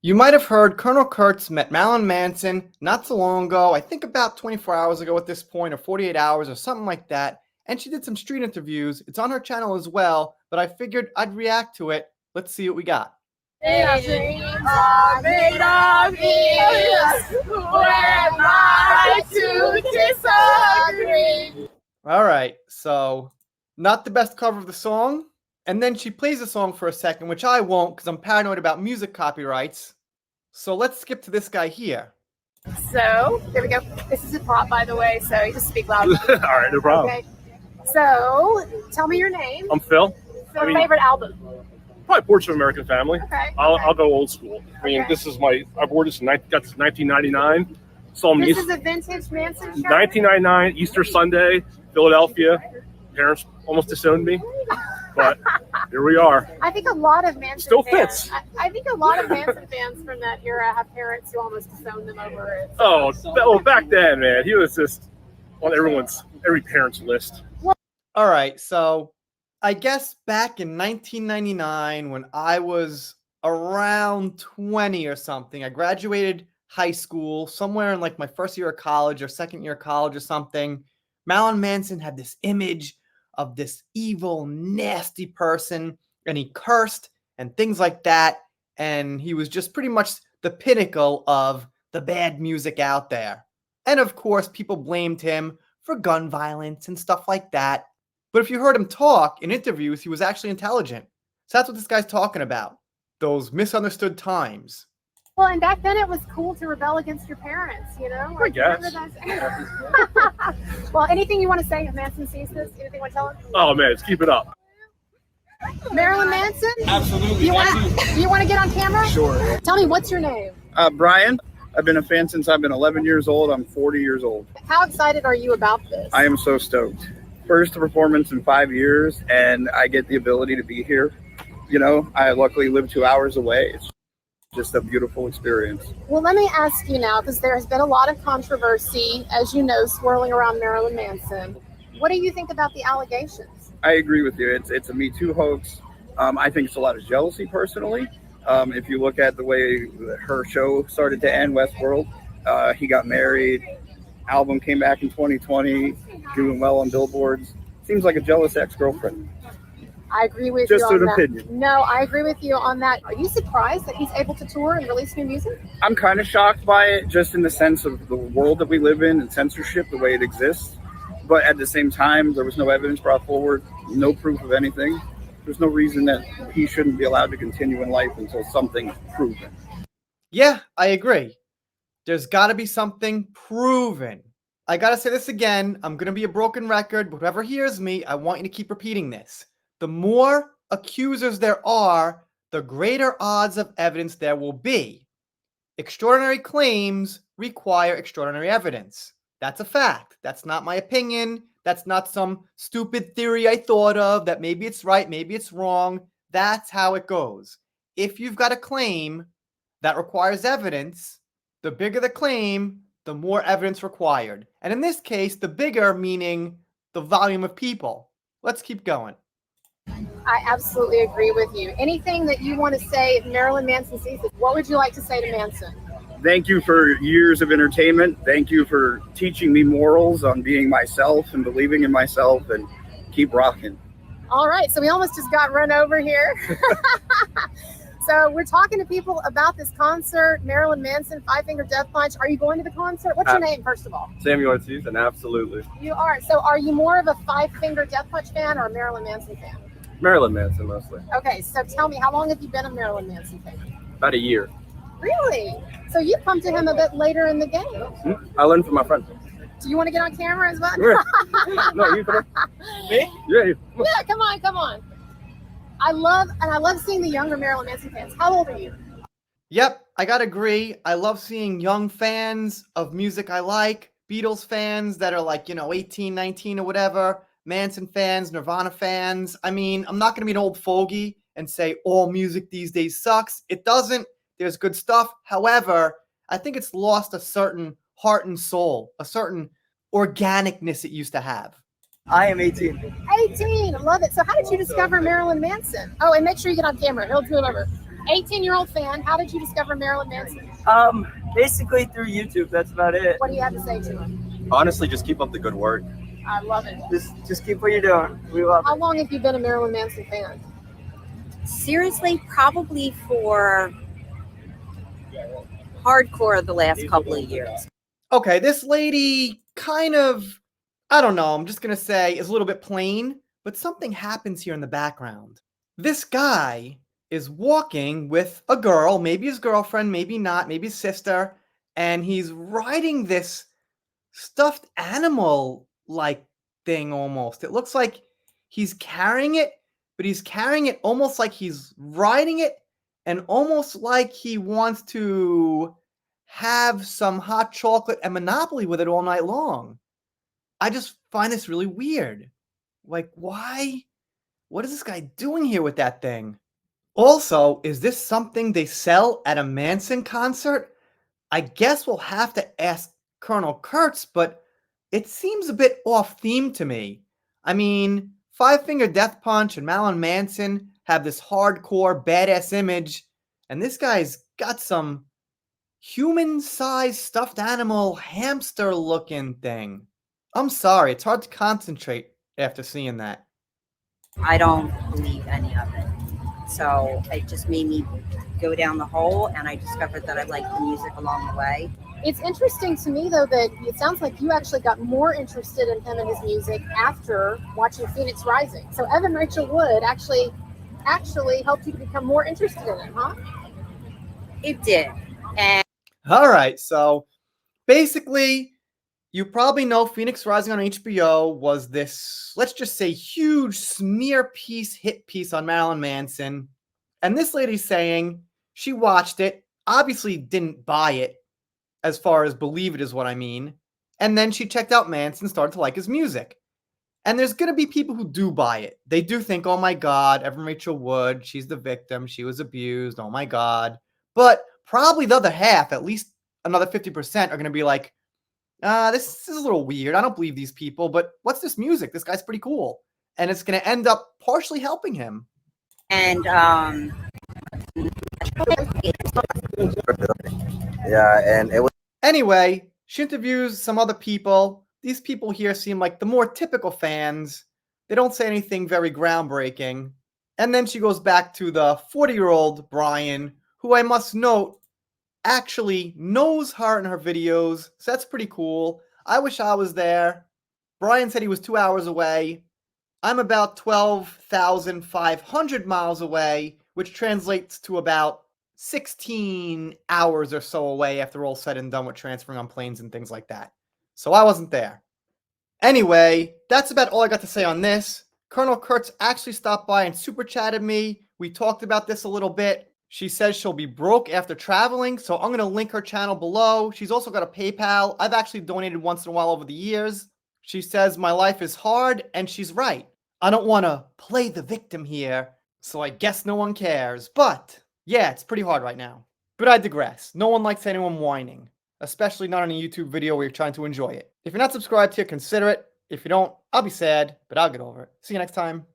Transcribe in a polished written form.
You might have heard Colonel Kurtz met Marilyn Manson not so long ago, I think about 24 hours ago at this point, or 48 hours, or something like that. And she did some street interviews. It's on her channel as well, but I figured I'd react to it. Let's see what we got. Dreams are made of these. Who am I to disagree? All right, so not the best cover of the song. And then she plays the song for a second, which I won't because I'm paranoid about music copyrights. So let's skip to this guy here. So, here we go. This is a prop, by the way, so you just speak loud. All right, no problem. Okay. So, tell me your name. I'm Phil. Your favorite album. Probably Portrait of American Family. Okay. I'll go old school. I mean, Okay. this is I wore this that's 1999. So This is a vintage Manson shirt? 1999, Easter Sunday, Philadelphia. Parents almost disowned me, but here we are. I think a lot of Manson Still fans, fits. I think a lot of Manson fans from that era have parents who almost disowned them over it. Oh, back then, man, he was just on every parent's list. All right, so I guess back in 1999 when I was around 20 or something, I graduated high school, somewhere in like my first year of college or second year of college or something. Marilyn Manson had this image of this evil, nasty person, and he cursed and things like that. And he was just pretty much the pinnacle of the bad music out there. And of course, people blamed him for gun violence and stuff like that. But if you heard him talk in interviews, he was actually intelligent. So that's what this guy's talking about. Those misunderstood times. Well, and back then it was cool to rebel against your parents, you know? I guess. Well, anything you want to say if Manson sees this? Anything you want to tell him? Oh man, let's keep it up. Marilyn Manson? Absolutely. You want to get on camera? Sure. Tell me, what's your name? Brian, I've been a fan since I've been 11 years old. I'm 40 years old. How excited are you about this? I am so stoked. First performance in 5 years, and I get the ability to be here. You know, I luckily live 2 hours away. It's just a beautiful experience. Well, let me ask you now, because there has been a lot of controversy, as you know, swirling around Marilyn Manson. What do you think about the allegations? I agree with you. It's a Me Too hoax. I think it's a lot of jealousy personally. If you look at the way her show started to end, Westworld, he got married, album came back in 2020, doing well on billboards. Seems like a jealous ex-girlfriend. I agree with Just you on an that. opinion. No, I agree with you on that. Are you surprised that he's able to tour and release new music? I'm kind of shocked by it, just in the sense of the world that we live in and censorship, the way it exists. But at the same time, there was no evidence brought forward, no proof of anything. There's no reason that he shouldn't be allowed to continue in life until something's proven. Yeah, I agree. There's got to be something proven. I got to say this again. I'm going to be a broken record, but whoever hears me, I want you to keep repeating this. The more accusers there are, the greater odds of evidence there will be. Extraordinary claims require extraordinary evidence. That's a fact. That's not my opinion. That's not some stupid theory I thought of that maybe it's right, maybe it's wrong. That's how it goes. If you've got a claim that requires evidence, the bigger the claim, the more evidence required. And in this case, the bigger meaning the volume of people. Let's keep going. I absolutely agree with you. Anything that you want to say if Marilyn Manson sees this, what would you like to say to Manson? Thank you for years of entertainment. Thank you for teaching me morals on being myself and believing in myself, and keep rocking. All right, so we almost just got run over here. So we're talking to people about this concert, Marilyn Manson, Five Finger Death Punch. Are you going to the concert? What's your name, first of all? Samuel Ortiz, and absolutely. You are. So are you more of a Five Finger Death Punch fan or a Marilyn Manson fan? Marilyn Manson, mostly. Okay, so tell me, how long have you been a Marilyn Manson fan? About a year. Really? So you come to him a bit later in the game. I learned from my friend. Do you want to get on camera as well? Yeah. No, you come on. Me? Yeah, you. Yeah, come on. I love seeing the younger Marilyn Manson fans. How old are you? Yep, I gotta agree. I love seeing young fans of music I like, Beatles fans that are like, 18, 19 or whatever, Manson fans, Nirvana fans. I mean, I'm not gonna be an old fogey and say all music these days sucks. It doesn't. There's good stuff. However, I think it's lost a certain heart and soul, a certain organicness it used to have. I am 18. 18, I love it. So how did you discover Marilyn Manson? Oh, and make sure you get on camera. He'll do it over. 18-year-old fan. How did you discover Marilyn Manson? Basically through YouTube. That's about it. What do you have to say to him? Honestly, just keep up the good work. I love it. Just keep what you're doing. We love How it. long have you been a Marilyn Manson fan? Seriously, probably for hardcore the last couple of years. Okay, this lady kind of, I don't know, I'm just going to say is a little bit plain, but something happens here in the background. This guy is walking with a girl, maybe his girlfriend, maybe not, maybe his sister, and he's riding this stuffed animal like thing almost. It looks like he's carrying it, but he's carrying it almost like he's riding it and almost like he wants to have some hot chocolate and Monopoly with it all night long. I just find this really weird. Like, why? What is this guy doing here with that thing? Also, is this something they sell at a Manson concert? I guess we'll have to ask Colonel Kurtz, but it seems a bit off theme to me. I mean, Five Finger Death Punch and Marilyn Manson have this hardcore badass image, and this guy's got some human-sized stuffed animal hamster looking thing. I'm sorry, it's hard to concentrate after seeing that. I don't believe any of it. So it just made me go down the hole, and I discovered that I liked the music along the way. It's interesting to me, though, that it sounds like you actually got more interested in him and his music after watching Phoenix Rising. So Evan Rachel Wood actually helped you to become more interested in him, huh? It did. And All right, so basically, you probably know Phoenix Rising on HBO was this, let's just say, huge smear piece, hit piece on Marilyn Manson. And this lady's saying she watched it, obviously didn't buy it, as far as believe it is what I mean. And then she checked out Manson, started to like his music. And there's going to be people who do buy it. They do think, oh my God, Evan Rachel Wood, she's the victim, she was abused, oh my God. But probably the other half, at least another 50%, are going to be like, this is a little weird. I don't believe these people, but what's this music? This guy's pretty cool. And it's going to end up partially helping him. Yeah, and it was. Anyway, she interviews some other people. These people here seem like the more typical fans. They don't say anything very groundbreaking. And then she goes back to the 40-year-old Brian, who I must note actually knows her in her videos. So that's pretty cool. I wish I was there. Brian said he was 2 hours away. I'm about 12,500 miles away, which translates to about 16 hours or so away after all said and done with transferring on planes and things like that. So I wasn't there. Anyway, that's about all I got to say on this. Colonel Kurtz actually stopped by and super chatted me. We talked about this a little bit. She says she'll be broke after traveling, so I'm going to link her channel below. She's also got a PayPal. I've actually donated once in a while over the years. She says my life is hard, and she's right. I don't want to play the victim here, so I guess no one cares. But yeah, it's pretty hard right now. But I digress. No one likes anyone whining, especially not on a YouTube video where you're trying to enjoy it. If you're not subscribed here, consider it. If you don't, I'll be sad, but I'll get over it. See you next time.